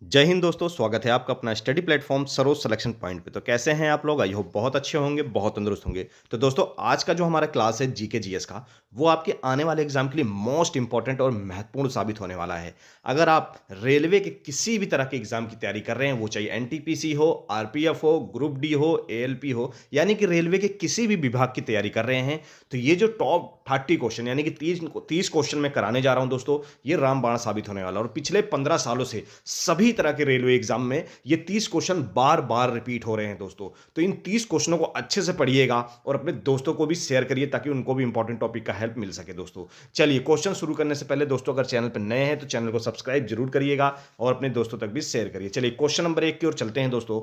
जय हिंद दोस्तों, स्वागत है आपका अपना study platform Saroj selection point पे। तो कैसे हैं आप लोग? आई होप बहुत अच्छे होंगे, बहुत तंदुरुस्त होंगे। तो दोस्तों, आज का जो हमारा क्लास है जीके जीएस का, वो आपके आने वाले एग्जाम के लिए मोस्ट इंपॉर्टेंट और महत्वपूर्ण साबित होने वाला है। अगर आप रेलवे के किसी भी तरह के एग्जाम की तैयारी कर रहे हैं, वो चाहे एनटीपीसी हो, आरपीएफ हो, ग्रुप डी हो, एएलपी हो, यानी कि रेलवे के किसी भी विभाग की तैयारी कर रहे हैं, तो ये जो टॉप 30 क्वेश्चन यानी कि 30 क्वेश्चन मैं कराने जा रहा हूं दोस्तों, ये रामबाण साबित होने वाला। और पिछले 15 सालों से सभी तरह के रेलवे एग्जाम में ये 30 क्वेश्चन बार बार रिपीट हो रहे हैं दोस्तों। तो इन 30 क्वेश्चनों को अच्छे से पढ़िएगा और अपने दोस्तों को भी शेयर करिए ताकि उनको भी इंपॉर्टेंट टॉपिक का हेल्प मिल सके दोस्तों। चलिए, क्वेश्चन शुरू करने से पहले दोस्तों, अगर चैनल पर नए हैं तो चैनल को सब्सक्राइब जरूर करिएगा और अपने दोस्तों तक भी शेयर करिए। चलिए, क्वेश्चन नंबर 1 की ओर चलते हैं दोस्तों।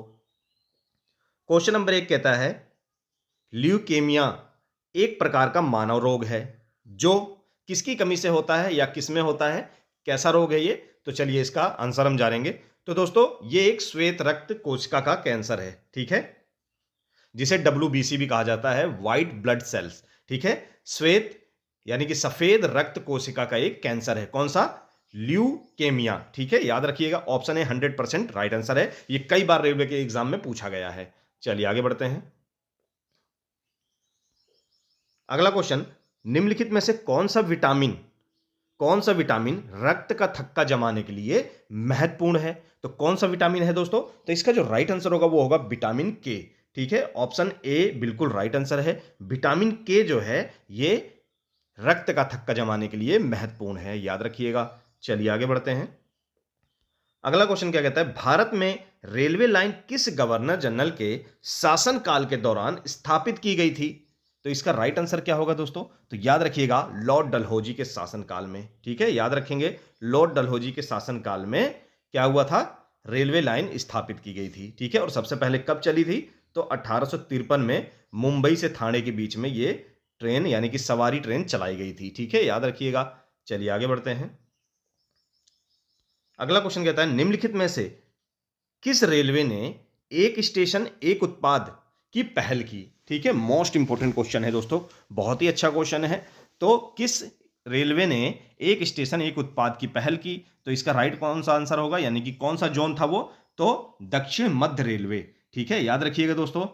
क्वेश्चन नंबर 1 कहता है, ल्यूकेमिया एक प्रकार का मानव रोग है जो किसकी कमी से होता है या किस में होता है, कैसा रोग है ये? तो चलिए, इसका आंसर हम जानेंगे। तो दोस्तों, ये एक श्वेत रक्त कोशिका का कैंसर है, ठीक है, जिसे डब्ल्यूबीसी भी कहा जाता है, व्हाइट ब्लड सेल्स। ठीक है, श्वेत यानी कि सफेद रक्त कोशिका का एक कैंसर है। कौन सा? ल्यूकेमिया। ठीक है, याद रखिएगा, ऑप्शन है 100% राइट आंसर है। ये कई बार रेलवे के एग्जाम में पूछा गया है। चलिए आगे बढ़ते हैं। अगला क्वेश्चन, निम्नलिखित में से कौन सा विटामिन रक्त का थक्का जमाने के लिए महत्वपूर्ण है? तो कौन सा विटामिन है दोस्तों? तो इसका जो राइट आंसर होगा वो होगा विटामिन के। ठीक है, ऑप्शन ए बिल्कुल राइट आंसर है। विटामिन के जो है ये रक्त का थक्का जमाने के लिए महत्वपूर्ण है, याद रखिएगा। चलिए आगे बढ़ते हैं। अगला क्वेश्चन क्या कहता है, भारत में रेलवे लाइन किस गवर्नर जनरल के शासनकाल के दौरान स्थापित की गई थी? तो इसका राइट आंसर क्या होगा दोस्तों? तो याद रखिएगा, लॉर्ड डलहौजी के शासनकाल में। ठीक है, याद रखेंगे, लॉर्ड डलहौजी के शासनकाल में क्या हुआ था? रेलवे लाइन स्थापित की गई थी। ठीक है, और सबसे पहले कब चली थी? तो 1853 में मुंबई से थाने के बीच में ये ट्रेन यानी कि सवारी ट्रेन चलाई गई थी। ठीक है, याद रखिएगा। चलिए आगे बढ़ते हैं। अगला क्वेश्चन कहता है, निम्नलिखित में से किस रेलवे ने एक स्टेशन एक उत्पाद की पहल की? ठीक है, मोस्ट इंपोर्टेंट क्वेश्चन है दोस्तों, बहुत ही अच्छा क्वेश्चन है। तो किस रेलवे ने एक स्टेशन एक उत्पाद की पहल की? तो इसका राइट कौन सा आंसर होगा, यानी कि कौन सा जोन था वो? तो दक्षिण मध्य रेलवे। ठीक है, याद रखिएगा दोस्तों।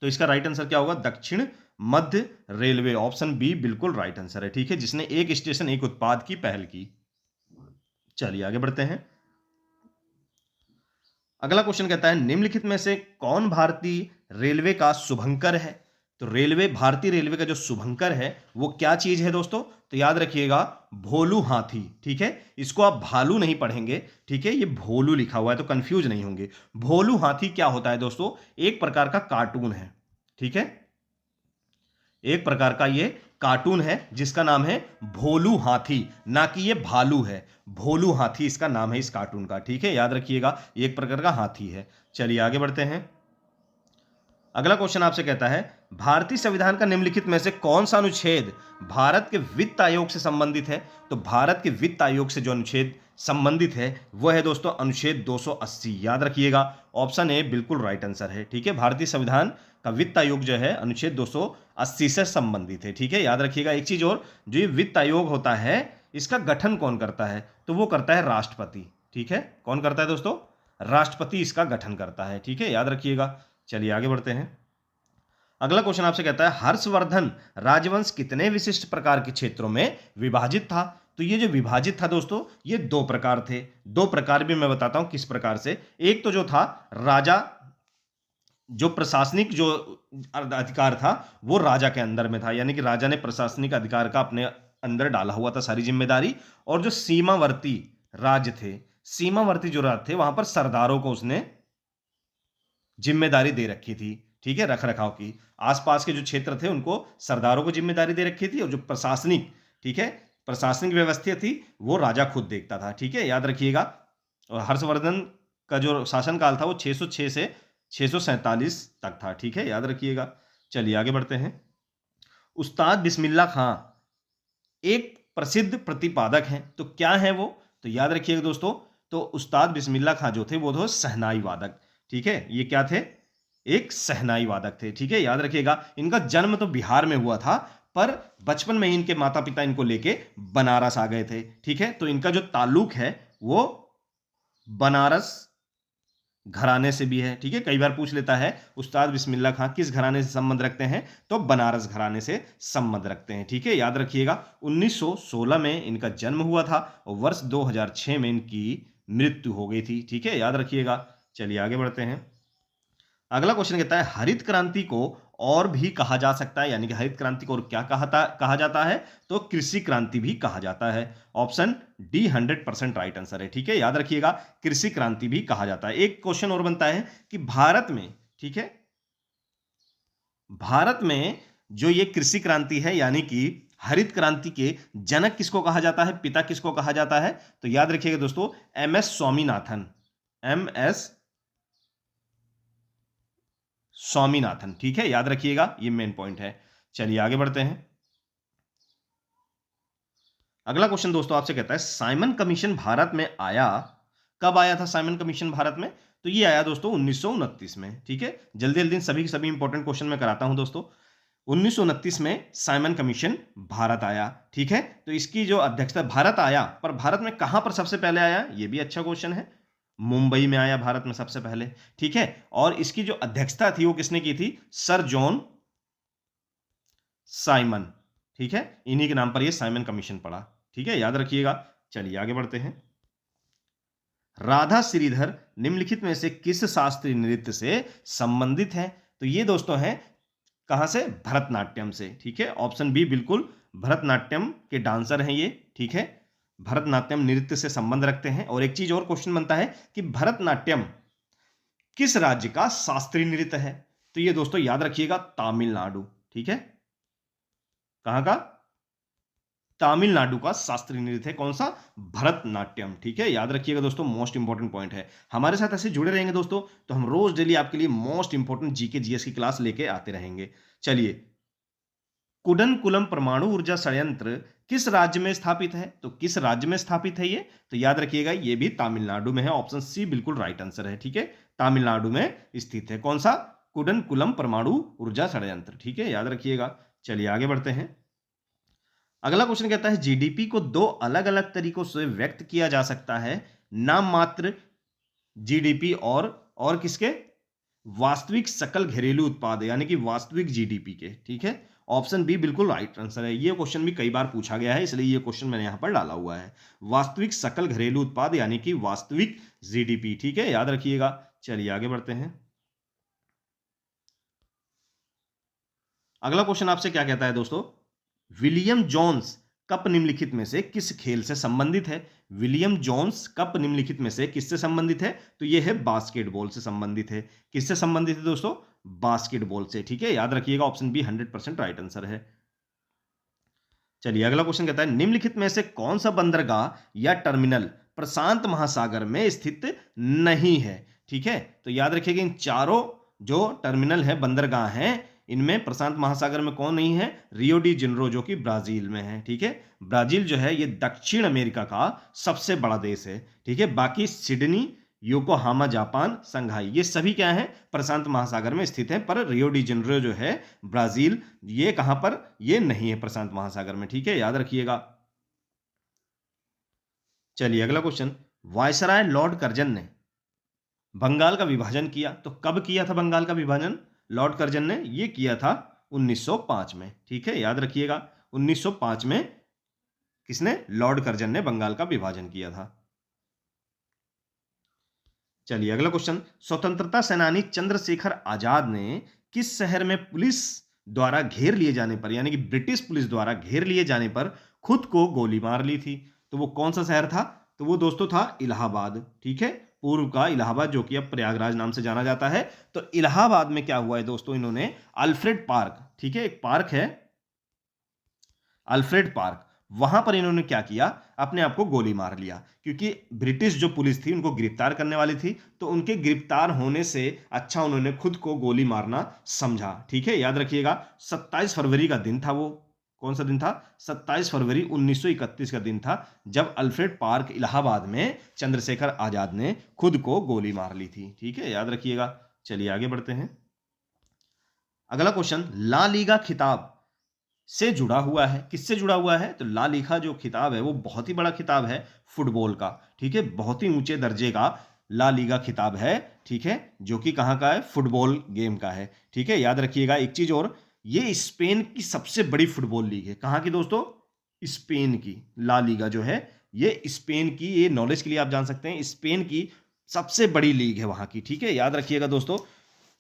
तो इसका राइट आंसर क्या होगा? दक्षिण मध्य रेलवे, ऑप्शन बी बिल्कुल राइट आंसर है। ठीक है, जिसने एक स्टेशन एक उत्पाद की पहल की। चलिए आगे बढ़ते हैं। अगला क्वेश्चन कहता है, निम्नलिखित में से कौन भारतीय रेलवे का शुभंकर है? तो भारतीय रेलवे का जो शुभंकर है वो क्या चीज है दोस्तों? तो याद रखिएगा, भोलू हाथी। ठीक है, इसको आप भालू नहीं पढ़ेंगे, ठीक है, ये भोलू लिखा हुआ है तो कंफ्यूज नहीं होंगे। भोलू हाथी क्या होता है दोस्तों? एक प्रकार का कार्टून है। ठीक है, एक प्रकार का ये कार्टून है जिसका नाम है भोलू हाथी, ना कि ये भालू है। भोलू हाथी इसका नाम है इस कार्टून का। ठीक है, याद रखिएगा, एक प्रकार का हाथी है। चलिए आगे बढ़ते हैं। अगला क्वेश्चन आपसे कहता है, भारतीय संविधान का निम्नलिखित में से कौन सा अनुच्छेद भारत के वित्त आयोग से संबंधित है? तो भारत के वित्त आयोग से जो अनुच्छेद संबंधित है वह है दोस्तों अनुच्छेद 280। याद रखिएगा, ऑप्शन ए बिल्कुल राइट आंसर है। ठीक है, भारतीय संविधान का वित्त आयोग जो है अनुच्छेद 280 से संबंधित है। ठीक है, याद रखिएगा। एक चीज और, जो ये वित्त आयोग होता है इसका गठन कौन करता है? तो वो करता है राष्ट्रपति। ठीक है, कौन करता है दोस्तों? राष्ट्रपति इसका गठन करता है। ठीक है, याद रखिएगा। चलिए आगे बढ़ते हैं। अगला क्वेश्चन आपसे कहता है, हर्षवर्धन राजवंश कितने विशिष्ट प्रकार के क्षेत्रों में विभाजित था? तो ये जो विभाजित था दोस्तों, ये दो प्रकार थे। दो प्रकार भी मैं बताता हूं किस प्रकार से। एक तो जो था राजा, जो प्रशासनिक जो अधिकार था वो राजा के अंदर में था, यानी कि राजा ने प्रशासनिक अधिकार का अपने अंदर डाला हुआ था सारी जिम्मेदारी। और जो सीमावर्ती राज्य थे, सीमावर्ती जो राज्य थे, वहां पर सरदारों को उसने जिम्मेदारी दे रखी थी। ठीक है, रख रखाव की। आसपास के जो क्षेत्र थे उनको सरदारों को जिम्मेदारी दे रखी थी, और जो प्रशासनिक, ठीक है, प्रशासनिक व्यवस्था थी वो राजा खुद देखता था। ठीक है, याद रखिएगा। और हर्षवर्धन का जो शासनकाल था वो 606 से 647 तक था। ठीक है, याद रखिएगा। चलिए आगे बढ़ते हैं। उस्ताद बिस्मिल्लाह खां एक प्रसिद्ध प्रतिपादक हैं, तो क्या है वो? तो याद रखिएगा दोस्तों, तो उस्ताद बिस्मिल्लाह खां जो थे वो थे सहनाई वादक। ठीक है, ये क्या थे? एक सहनाई वादक थे। ठीक है, याद रखिएगा। इनका जन्म तो बिहार में हुआ था, पर बचपन में ही इनके माता पिता इनको लेके बनारस आ गए थे। ठीक है, तो इनका जो ताल्लुक है वो बनारस घराने से भी है, ठीक है। कई बार पूछ लेता है उस्ताद बिस्मिल्लाह खां किस घराने से संबंध रखते हैं, तो बनारस घराने से संबंध रखते हैं, ठीक है, याद रखिएगा। 1916 में इनका जन्म हुआ था और वर्ष 2006 में इनकी मृत्यु हो गई थी, ठीक है, याद रखिएगा। चलिए आगे बढ़ते हैं। अगला क्वेश्चन कहता है हरित क्रांति को और भी कहा जा सकता है, यानी कि हरित क्रांति को और क्या कहा जाता है, तो कृषि क्रांति भी कहा जाता है। ऑप्शन डी 100% राइट आंसर है, ठीक है, याद रखिएगा, कृषि क्रांति भी कहा जाता है। एक क्वेश्चन और बनता है कि भारत में, ठीक है, भारत में जो ये कृषि क्रांति है यानी कि हरित क्रांति के जनक किसको कहा जाता है, पिता किसको कहा जाता है, तो याद रखिएगा दोस्तों एमएस स्वामीनाथन, एमएस स्वामीनाथन, ठीक है, याद रखिएगा, ये मेन पॉइंट है। चलिए आगे बढ़ते हैं। अगला क्वेश्चन दोस्तों आपसे कहता है साइमन कमीशन भारत में आया, कब आया था साइमन कमीशन भारत में, तो ये आया दोस्तों 1929 में, ठीक है। जल्दी जल्दी सभी इंपॉर्टेंट क्वेश्चन में कराता हूं दोस्तों। 1929 में साइमन कमीशन भारत आया, ठीक है। तो इसकी जो अध्यक्षता, भारत आया पर भारत में कहां पर सबसे पहले आया, ये भी अच्छा क्वेश्चन है। मुंबई में आया भारत में सबसे पहले, ठीक है। और इसकी जो अध्यक्षता थी वो किसने की थी, सर जॉन साइमन, ठीक है, इन्हीं के नाम पर ये साइमन कमीशन पड़ा, ठीक है, याद रखिएगा। चलिए आगे बढ़ते हैं। राधा श्रीधर निम्नलिखित में से किस शास्त्रीय नृत्य से संबंधित है, तो ये दोस्तों है कहां से, भरतनाट्यम से, ठीक है। ऑप्शन बी बिल्कुल भरतनाट्यम के डांसर हैं ये, ठीक है, भरतनाट्यम नृत्य से संबंध रखते हैं। और एक चीज और क्वेश्चन बनता है कि भरतनाट्यम किस राज्य का शास्त्रीय नृत्य है, तो ये दोस्तों याद रखिएगा तमिलनाडु, ठीक है, कहां का, तमिलनाडु का शास्त्रीय नृत्य है, कौन सा, भरतनाट्यम, ठीक है, याद रखिएगा दोस्तों, मोस्ट इंपॉर्टेंट पॉइंट है। हमारे साथ ऐसे जुड़े रहेंगे दोस्तों तो हम रोज डेली आपके लिए मोस्ट इंपॉर्टेंट जीके जीएस की क्लास लेके आते रहेंगे। चलिए, कुडनकुलम परमाणु ऊर्जा संयंत्र किस राज्य में स्थापित है, तो किस राज्य में स्थापित है ये, तो याद रखिएगा ये भी तमिलनाडु में है। ऑप्शन सी बिल्कुल राइट आंसर है, ठीक है, तमिलनाडु में स्थित है, कौन सा, कुडनकुलम परमाणु ऊर्जा संयंत्र, ठीक है, याद रखिएगा। चलिए आगे बढ़ते हैं। अगला क्वेश्चन कहता है जीडीपी को दो अलग अलग तरीकों से व्यक्त किया जा सकता है, नाम मात्र जीडीपी और किसके, वास्तविक सकल घरेलू उत्पाद यानी कि वास्तविक जीडीपी के, ठीक है। ऑप्शन बी बिल्कुल राइट आंसर है। ये क्वेश्चन भी कई बार पूछा गया है, इसलिए ये क्वेश्चन मैंने यहां पर डाला हुआ है, वास्तविक सकल घरेलू उत्पाद यानी कि वास्तविक जीडीपी, ठीक है, याद रखिएगा। चलिए आगे बढ़ते हैं। अगला क्वेश्चन आपसे क्या कहता है दोस्तों, विलियम जोन्स कप निम्नलिखित में से किस खेल से संबंधित है, विलियम जोन्स कप निम्नलिखित में से किससे संबंधित है, तो यह है बास्केटबॉल से संबंधित है, किससे संबंधित है दोस्तों, बास्केटबॉल से, ठीक है, याद रखिएगा, ऑप्शन बी 100% राइट आंसर है। चलिए अगला क्वेश्चन कहता है निम्नलिखित में से कौन सा बंदरगाह या टर्मिनल प्रशांत महासागर में स्थित नहीं है, ठीक है। तो याद रखिएगा इन चारों जो टर्मिनल है, बंदरगाह हैं, इनमें प्रशांत महासागर में कौन नहीं है, रियो डी जेनेरो जो कि ब्राजील में है, ठीक है। ब्राजील जो है ये दक्षिण अमेरिका का सबसे बड़ा देश है, ठीक है। बाकी सिडनी, योकोहामा जापान, संघाई, ये सभी क्या हैं, प्रशांत महासागर में स्थित हैं, पर रियो डी जेनेरो जो है ब्राजील, ये कहां पर, ये नहीं है प्रशांत महासागर में, ठीक है, याद रखिएगा। चलिए अगला क्वेश्चन, वायसराय लॉर्ड कर्जन ने बंगाल का विभाजन किया, तो कब किया था बंगाल का विभाजन लॉर्ड कर्जन ने, ये किया था 1905 में, ठीक है, याद रखिएगा, 1905 में किसने, लॉर्ड कर्जन ने बंगाल का विभाजन किया था। चलिए अगला क्वेश्चन, स्वतंत्रता सेनानी चंद्रशेखर आजाद ने किस शहर में पुलिस द्वारा घेर लिए जाने पर, यानी कि ब्रिटिश पुलिस द्वारा घेर लिए जाने पर खुद को गोली मार ली थी, तो वो कौन सा शहर था, तो वो दोस्तों था इलाहाबाद, ठीक है, पूर्व का इलाहाबाद जो कि अब प्रयागराज नाम से जाना जाता है। तो इलाहाबाद में क्या हुआ है दोस्तों, इन्होंने अल्फ्रेड पार्क, ठीक है, एक पार्क है अल्फ्रेड पार्क, वहां पर इन्होंने क्या किया, अपने आप को गोली मार लिया, क्योंकि ब्रिटिश जो पुलिस थी उनको गिरफ्तार करने वाली थी, तो उनके गिरफ्तार होने से अच्छा उन्होंने खुद को गोली मारना समझा, ठीक है, याद रखिएगा। 27 फरवरी का दिन था वो, कौन सा दिन था, 27 फरवरी 1931 का दिन था, जब अल्फ्रेड पार्क इलाहाबाद में चंद्रशेखर आजाद ने खुद को गोली मार ली थी, ठीक है, याद रखिएगा। चलिए आगे बढ़ते हैं। अगला क्वेश्चन, ला लीगा खिताब से जुड़ा हुआ है। किससे जुड़ा हुआ है? तो ला लीगा जो खिताब है वो बहुत ही बड़ा खिताब है फुटबॉल का, ठीक है, बहुत ही ऊंचे दर्जे का ला लीगा खिताब है, ठीक है, जो कि कहाँ का है? फुटबॉल गेम का है, ठीक है। याद रखिएगा एक चीज और, ये स्पेन की सबसे बड़ी फुटबॉल लीग है। कहाँ की दोस्तों? स्पेन की। ला लीगा जो है ये स्पेन की, ये नॉलेज के लिए आप जान सकते हैं, स्पेन की सबसे बड़ी लीग है वहां की, ठीक है। याद रखिएगा दोस्तों,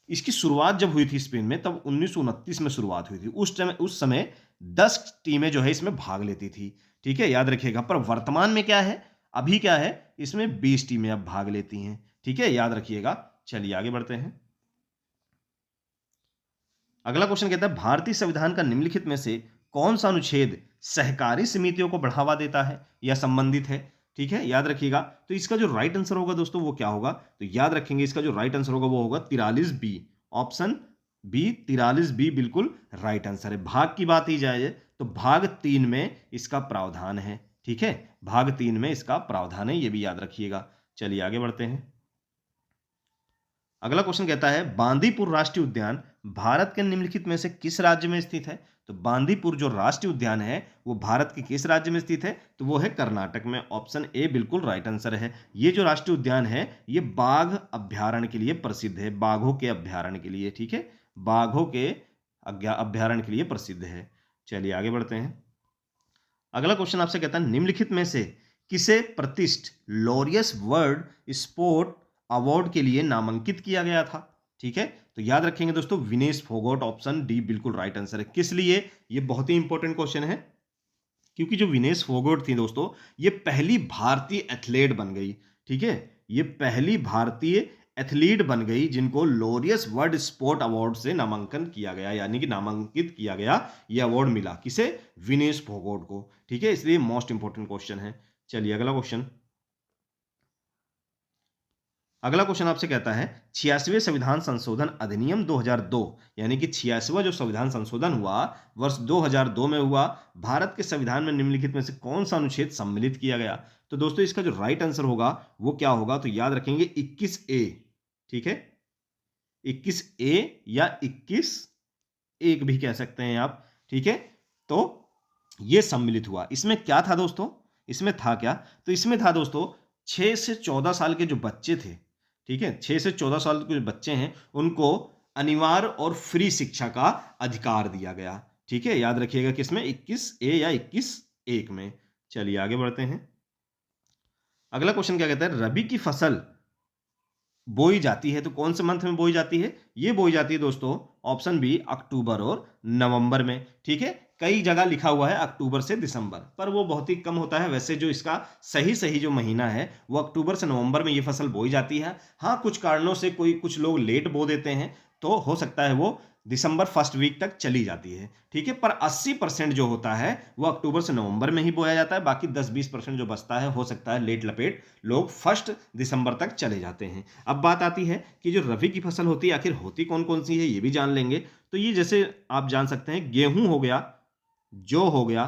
इसकी शुरुआत जब हुई थी स्पेन में तब 1929 में शुरुआत हुई थी। उस समय 10 टीमें जो है इसमें भाग लेती थी, ठीक है, याद रखिएगा। पर वर्तमान में क्या है? अभी क्या है? इसमें 20 टीमें अब भाग लेती हैं, ठीक है, याद रखिएगा। चलिए आगे बढ़ते हैं। अगला क्वेश्चन कहता है भारतीय संविधान का निम्नलिखित में से कौन सा अनुच्छेद सहकारी समितियों को बढ़ावा देता है या संबंधित है, ठीक है, याद रखिएगा। तो इसका जो राइट आंसर होगा दोस्तों वो क्या होगा? तो याद रखेंगे इसका जो राइट आंसर होगा वो होगा 43 बी, ऑप्शन बी 43 बी बिल्कुल राइट आंसर है। भाग की बात ही जाए तो भाग 3 में इसका प्रावधान है, ठीक है, भाग 3 में इसका प्रावधान है, ये भी याद रखिएगा। चलिए आगे बढ़ते हैं। अगला क्वेश्चन कहता है बांदीपुर राष्ट्रीय उद्यान भारत के निम्नलिखित में से किस राज्य में स्थित है? तो बांदीपुर जो राष्ट्रीय उद्यान है वो भारत के किस राज्य में स्थित है? तो वो है कर्नाटक में, ऑप्शन ए बिल्कुल राइट आंसर है। ये जो राष्ट्रीय उद्यान है ये बाघ अभ्यारण्य के लिए प्रसिद्ध है, बाघों के अभ्यारण्य के लिए, ठीक है, बाघों के अभ्यारण्य के लिए प्रसिद्ध है। चलिए आगे बढ़ते हैं। अगला क्वेश्चन आपसे कहता है निम्नलिखित में से किसे प्रतिष्ठित लॉरियस वर्ल्ड स्पोर्ट अवार्ड के लिए नामांकित किया गया था, ठीक है। तो याद रखेंगे दोस्तों विनेश फोगोट, ऑप्शन डी बिल्कुल राइट आंसर है। किस लिए? ये बहुत ही इंपॉर्टेंट क्वेश्चन है, क्योंकि जो विनेश फोगोट थी दोस्तों ये पहली भारतीय एथलीट बन गई, ठीक है, ये पहली भारतीय एथलीट बन गई जिनको लॉरियस वर्ल्ड स्पोर्ट अवार्ड से नामांकन किया गया, यानी कि नामांकित किया गया, ये अवार्ड मिला किसे? विनेश फोगोट को, ठीक है, इसलिए मोस्ट इंपॉर्टेंट क्वेश्चन है। चलिए अगला क्वेश्चन। अगला क्वेश्चन आपसे कहता है 86वें संविधान संशोधन अधिनियम 2002, यानी कि 86वां जो संविधान संशोधन हुआ वर्ष 2002 में हुआ, भारत के संविधान में निम्नलिखित में से कौन सा अनुच्छेद सम्मिलित किया गया? तो दोस्तों इसका जो राइट आंसर होगा वो क्या होगा? तो याद रखेंगे 21A, ठीक है, 21A या 21(1) भी कह सकते हैं आप, ठीक है। तो ये सम्मिलित हुआ। इसमें क्या था दोस्तों? इसमें था क्या? तो इसमें था दोस्तों 6 से 14 साल के जो बच्चे थे, ठीक है, 6 से 14 साल के जो बच्चे हैं उनको अनिवार्य और फ्री शिक्षा का अधिकार दिया गया, ठीक है, याद रखिएगा किसमें? 21A या 21(1) में। चलिए आगे बढ़ते हैं। अगला क्वेश्चन क्या कहता है रबी की फसल बोई जाती है तो कौन से मंथ में बोई जाती है? ये बोई जाती है दोस्तों ऑप्शन बी अक्टूबर और नवंबर में, ठीक है। कई जगह लिखा हुआ है अक्टूबर से दिसंबर, पर वो बहुत ही कम होता है। वैसे जो इसका सही सही जो महीना है वो अक्टूबर से नवंबर में ये फसल बोई जाती है। हाँ, कुछ कारणों से कुछ लोग लेट बो देते हैं तो हो सकता है वो दिसंबर फर्स्ट वीक तक चली जाती है, ठीक है। पर 80% जो होता है वो अक्टूबर से नवंबर में ही बोया जाता है। बाकी 10-20% जो बचता है हो सकता है लेट लपेट लोग फर्स्ट दिसंबर तक चले जाते हैं। अब बात आती है कि जो रबी की फसल होती है आखिर होती कौन कौन सी है, ये भी जान लेंगे। तो ये जैसे आप जान सकते हैं गेहूं हो गया, जौ हो गया,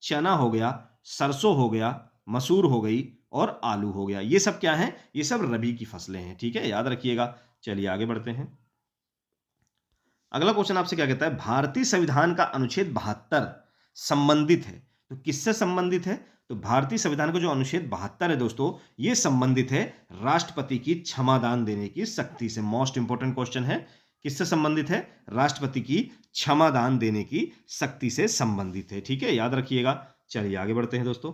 चना हो गया, सरसों हो गया, मसूर हो गई और आलू हो गया। ये सब क्या है? ये सब रबी की फसलें हैं, ठीक है, याद रखिएगा। चलिए आगे बढ़ते हैं। अगला क्वेश्चन आपसे क्या कहता है भारतीय संविधान का अनुच्छेद 72 संबंधित है तो किससे संबंधित है? तो भारतीय संविधान का जो अनुच्छेद 72 है दोस्तों ये संबंधित है राष्ट्रपति की क्षमादान देने की शक्ति से। मोस्ट इंपोर्टेंट क्वेश्चन है, किससे संबंधित है? राष्ट्रपति की क्षमादान देने की शक्ति से संबंधित है, ठीक है, याद रखिएगा। चलिए आगे बढ़ते हैं दोस्तों।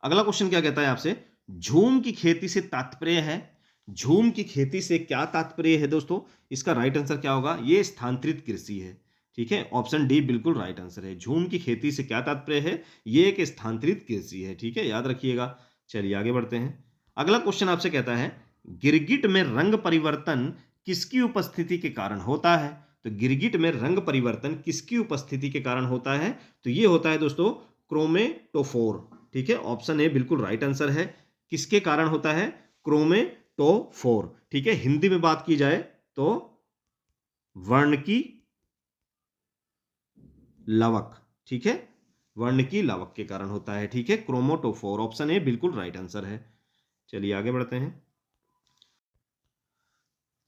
अगला क्वेश्चन क्या कहता है आपसे झूम की खेती से तात्पर्य है, झूम की खेती से क्या तात्पर्य है दोस्तों? इसका राइट आंसर क्या होगा? ये स्थानांतरित कृषि है, ठीक है, ऑप्शन डी बिल्कुल राइट आंसर है। झूम की खेती से क्या तात्पर्य है? ये एक स्थानांतरित कृषि है, ठीक है, याद रखिएगा। चलिए आगे बढ़ते हैं। अगला क्वेश्चन आपसे कहता है गिरगिट में रंग परिवर्तन किसकी उपस्थिति के कारण होता है? तो गिरगिट में रंग परिवर्तन किसकी उपस्थिति के कारण होता है? तो ये होता है दोस्तों क्रोमेटोफोर, ठीक है, ऑप्शन ए बिल्कुल राइट आंसर है। किसके कारण होता है? क्रोमेटोफोर, ठीक है, हिंदी में बात की जाए तो वर्ण की लवक, ठीक है, वर्ण की लवक के कारण होता है, ठीक है, क्रोमेटोफोर, ऑप्शन ए बिल्कुल राइट आंसर है। चलिए आगे बढ़ते हैं।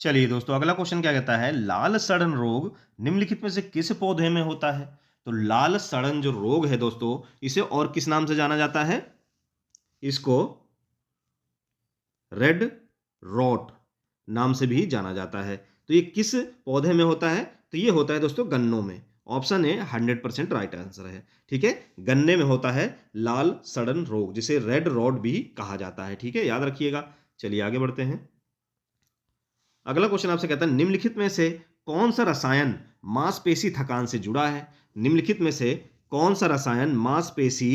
चलिए दोस्तों, अगला क्वेश्चन क्या कहता है, लाल सड़न रोग निम्नलिखित में से किस पौधे में होता है? तो लाल सड़न जो रोग है दोस्तों, इसे और किस नाम से जाना जाता है? इसको रेड रॉट नाम से भी जाना जाता है। तो ये किस पौधे में होता है? तो ये होता है दोस्तों गन्नों में। ऑप्शन ए 100% राइट आंसर है। ठीक है, गन्ने में होता है लाल सड़न रोग, जिसे रेड रॉट भी कहा जाता है। ठीक है, याद रखिएगा। चलिए आगे बढ़ते हैं। अगला क्वेश्चन आपसे कहता है, निम्नलिखित में से कौन सा रसायन मांसपेशी थकान से जुड़ा है? निम्नलिखित में से कौन सा रसायन मांसपेशी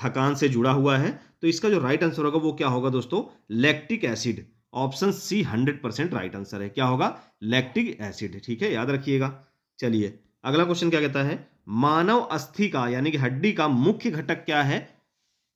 थकान से जुड़ा हुआ है? तो इसका जो राइट आंसर होगा वो क्या होगा दोस्तों? Lactic acid. Option C 100% right answer है। क्या होगा? Lactic acid. ठीक है, याद रखिएगा। चलिए अगला क्वेश्चन क्या कहता है, मानव अस्थि का यानी कि हड्डी का मुख्य घटक क्या है?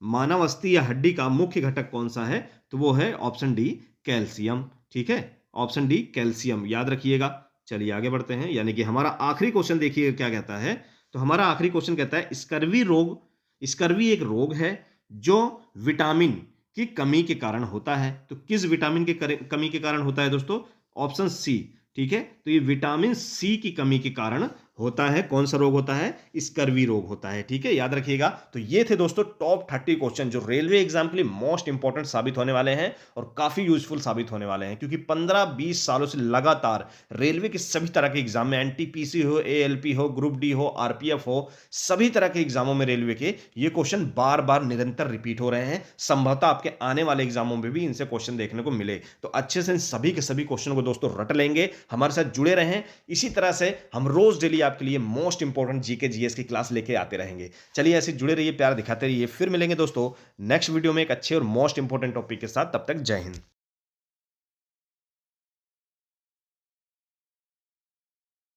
मानव अस्थि या हड्डी का मुख्य घटक कौन सा है? तो वो है ऑप्शन डी कैल्शियम। ठीक है, ऑप्शन डी कैल्शियम, याद रखिएगा। चलिए आगे बढ़ते हैं, यानी कि हमारा आखिरी क्वेश्चन देखिए क्या कहता है। तो हमारा आखिरी क्वेश्चन कहता है, स्कर्वी रोग, स्कर्वी एक रोग है जो विटामिन की कमी के कारण होता है। तो किस विटामिन की कमी के कारण होता है दोस्तों? Option C. ठीक है, तो ये विटामिन सी की कमी के कारण होता है। कौन सा रोग होता है? स्कर्वी रोग होता है। ठीक है, याद रखिएगा। तो ये थे दोस्तों टॉप 30 क्वेश्चन जो रेलवे एग्जाम के लिए मोस्ट इंपॉर्टेंट साबित होने वाले हैं और काफी यूजफुल साबित होने वाले हैं, क्योंकि 15-20 सालों से लगातार रेलवे के सभी तरह के एग्जाम में, एनटीपीसी हो, एएलपी हो, ग्रुप डी हो, आरपीएफ हो, सभी तरह के एग्जामों में रेलवे के ये क्वेश्चन बार बार निरंतर रिपीट हो रहे हैं। संभवतः आपके आने वाले एग्जामों में भी इनसे क्वेश्चन देखने को मिले। तो अच्छे से इन सभी के सभी क्वेश्चन को दोस्तों रट लेंगे। हमारे साथ जुड़े रहें। इसी तरह से हम रोज डेली आपके लिए मोस्ट इंपॉर्टेंट जीके जीएस की क्लास लेके आते रहेंगे। चलिए ऐसे जुड़े रहिए, प्यार दिखाते रहिए। फिर मिलेंगे दोस्तों नेक्स्ट वीडियो में एक अच्छे और मोस्ट इंपॉर्टेंट टॉपिक के साथ। तब तक जय हिंद।